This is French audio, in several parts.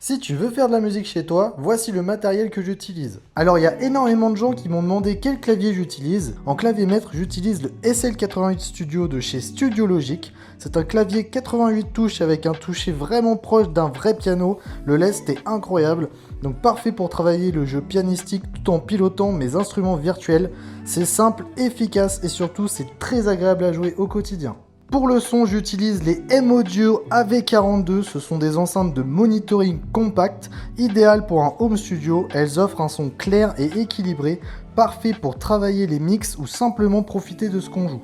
Si tu veux faire de la musique chez toi, voici le matériel que j'utilise. Alors il y a énormément de gens qui m'ont demandé quel clavier j'utilise. En clavier maître, j'utilise le SL88 Studio de chez Studio Logic. C'est un clavier 88 touches avec un toucher vraiment proche d'un vrai piano. Le lest est incroyable, donc parfait pour travailler le jeu pianistique tout en pilotant mes instruments virtuels. C'est simple, efficace et surtout c'est très agréable à jouer au quotidien. Pour le son, j'utilise les M-Audio AV42, ce sont des enceintes de monitoring compact, idéales pour un home studio, elles offrent un son clair et équilibré, parfait pour travailler les mix ou simplement profiter de ce qu'on joue.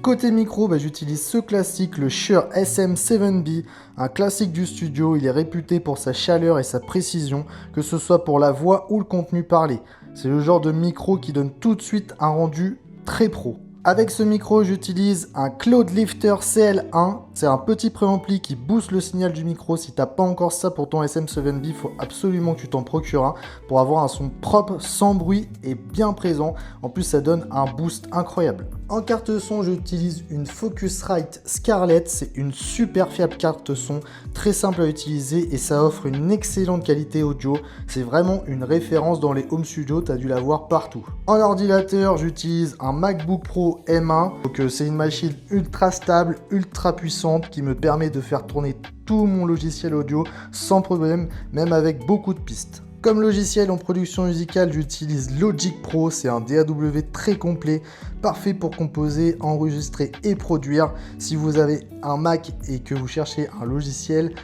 Côté micro, j'utilise ce classique, le Shure SM7B, un classique du studio, il est réputé pour sa chaleur et sa précision, que ce soit pour la voix ou le contenu parlé. C'est le genre de micro qui donne tout de suite un rendu très pro. Avec ce micro, j'utilise un Cloudlifter CL1. C'est un petit préampli qui booste le signal du micro. Si t'as pas encore ça pour ton SM7B, il faut absolument que tu t'en procures un pour avoir un son propre, sans bruit et bien présent. En plus, ça donne un boost incroyable. En carte son, j'utilise une Focusrite Scarlett. C'est une super fiable carte son, très simple à utiliser et ça offre une excellente qualité audio. C'est vraiment une référence dans les home studios, tu as dû la voir partout. En ordinateur, j'utilise un MacBook Pro M1. Donc c'est une machine ultra stable, ultra puissante qui me permet de faire tourner tout mon logiciel audio sans problème, même avec beaucoup de pistes. Comme logiciel en production musicale, j'utilise Logic Pro, c'est un DAW très complet, parfait pour composer, enregistrer et produire. Si vous avez un Mac et que vous cherchez un logiciel,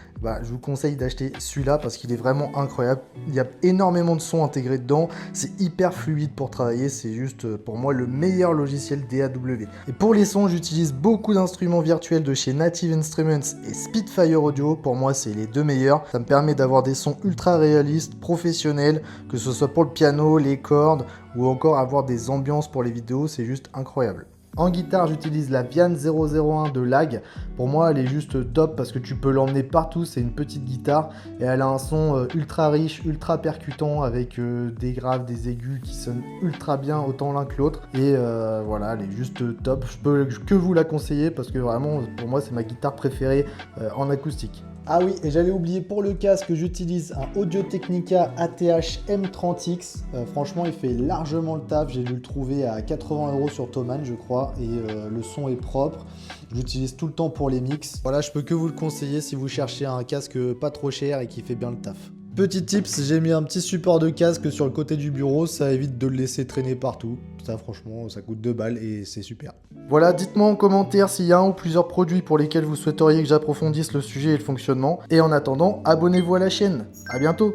je vous conseille d'acheter celui-là parce qu'il est vraiment incroyable. Il y a énormément de sons intégrés dedans, c'est hyper fluide pour travailler, c'est juste pour moi le meilleur logiciel DAW. Et pour les sons, j'utilise beaucoup d'instruments virtuels de chez Native Instruments et Spitfire Audio, pour moi c'est les deux meilleurs. Ça me permet d'avoir des sons ultra réalistes, professionnels, que ce soit pour le piano, les cordes ou encore avoir des ambiances pour les vidéos, c'est juste incroyable. En guitare, j'utilise la Vian 001 de Lag. Pour moi, elle est juste top parce que tu peux l'emmener partout. C'est une petite guitare et elle a un son ultra riche, ultra percutant avec des graves, des aigus qui sonnent ultra bien autant l'un que l'autre. Et voilà, elle est juste top. Je peux que vous la conseiller parce que vraiment, pour moi, c'est ma guitare préférée en acoustique. Ah oui, et j'allais oublier pour le casque, j'utilise un Audio-Technica ATH M30X. Franchement, il fait largement le taf. J'ai dû le trouver à 80 € sur Thomann, je crois, et le son est propre. Je l'utilise tout le temps pour les mix. Voilà, je peux que vous le conseiller si vous cherchez un casque pas trop cher et qui fait bien le taf. Petit tips, j'ai mis un petit support de casque sur le côté du bureau, ça évite de le laisser traîner partout. Ça franchement, ça coûte 2 balles et c'est super. Voilà, dites-moi en commentaire s'il y a un ou plusieurs produits pour lesquels vous souhaiteriez que j'approfondisse le sujet et le fonctionnement. Et en attendant, abonnez-vous à la chaîne. À bientôt!